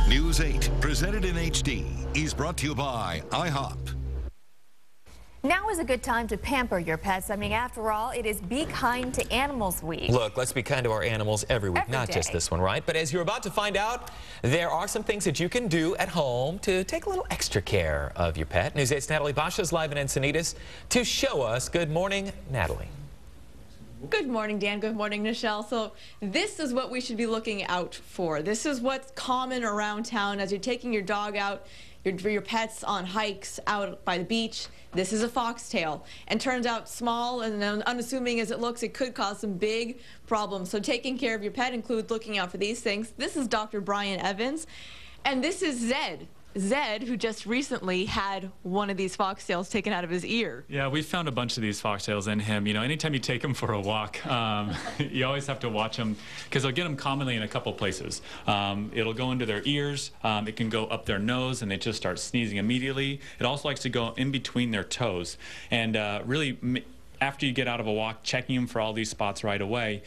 News 8, presented in HD, is brought to you by IHOP. Now is a good time to pamper your pets. I mean, after all, it is Be Kind to Animals Week. Look, let's be kind to our animals every week, not just this one, right? But as you're about to find out, there are some things that you can do at home to take a little extra care of your pet. News 8's Natalie Basha is live in Encinitas to show us. Good morning, Natalie. Good morning, Dan. Good morning, Nichelle. So this is what we should be looking out for. This is what's common around town as you're taking your dog out, your pets on hikes out by the beach. This is a foxtail, and turns out small and unassuming as it looks, it could cause some big problems. So taking care of your pet includes looking out for these things. This is Dr. Brian Evans, and this is Zed. Zed, who just recently had one of these foxtails taken out of his ear. Yeah, we found a bunch of these foxtails in him. You know, anytime you take him for a walk, you always have to watch them because they'll get them commonly in a couple places. It'll go into their ears. It can go up their nose and they just start sneezing immediately. It also likes to go in between their toes. And really, after you get out of a walk, checking them for all these spots right away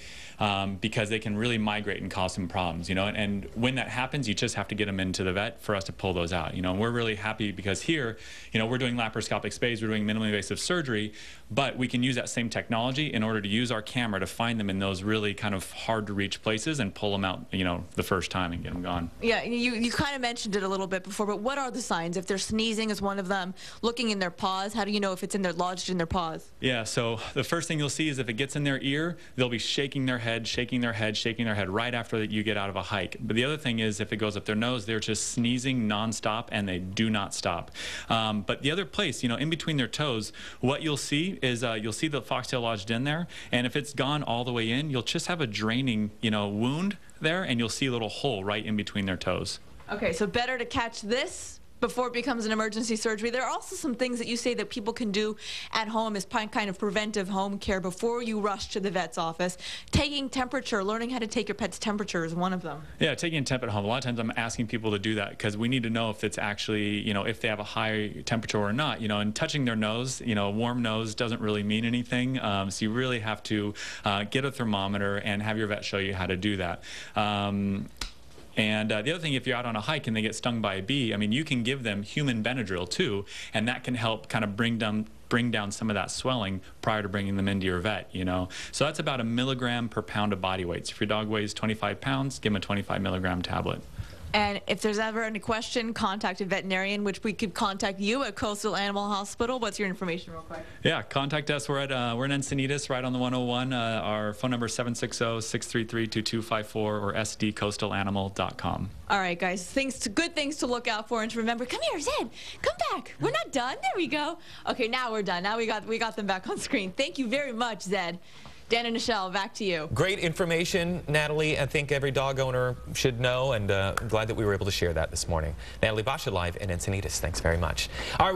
because they can really migrate and cause some problems, you know. And when that happens, you just have to get them into the vet for us to pull those out, you know. And we're really happy because here, you know, we're doing laparoscopic spays, we're doing minimally invasive surgery, but we can use that same technology in order to use our camera to find them in those really kind of hard to reach places and pull them out, you know, the first time and get them gone. Yeah, you kind of mentioned it a little bit before, but what are the signs? If they're sneezing is one of them, looking in their paws, how do you know if it's lodged in their paws? Yeah, so the first thing you'll see is if it gets in their ear, they'll be shaking their head, shaking their head, shaking their head right after you get out of a hike. But the other thing is if it goes up their nose, they're just sneezing nonstop and they do not stop. But the other place, you know, in between their toes, what you'll see is you'll see the foxtail lodged in there, and if it's gone all the way in, you'll just have a draining, you know, wound there, and you'll see a little hole right in between their toes. Okay, so better to catch this before it becomes an emergency surgery. There are also some things that you say that people can do at home as kind of preventive home care before you rush to the vet's office. Taking temperature, learning how to take your pet's temperature is one of them. Yeah, taking a temp at home. A lot of times I'm asking people to do that because we need to know if it's actually, you know, if they have a high temperature or not, you know, and touching their nose, you know, a warm nose doesn't really mean anything. So you really have to get a thermometer and have your vet show you how to do that. And the other thing, if you're out on a hike and they get stung by a bee, I mean, you can give them human Benadryl too, and that can help kind of bring down some of that swelling prior to bringing them into your vet, you know. So that's about 1 milligram per pound of body weight. So if your dog weighs 25 pounds, give him a 25 milligram tablet. And if there's ever any question, contact a veterinarian, which we could contact you at Coastal Animal Hospital. What's your information real quick? Yeah, contact us. We're in Encinitas, right on the 101. Our phone number is 760-633-2254 or sdcoastalanimal.com. All right, guys, good things to look out for and to remember. Come here, Zed. Come back. We're not done. There we go. Okay, now we're done. Now we got them back on screen. Thank you very much, Zed. Dan and Nichelle, back to you. Great information, Natalie. I think every dog owner should know, and I'm glad that we were able to share that this morning. Natalie Basha live in Encinitas. Thanks very much. All right,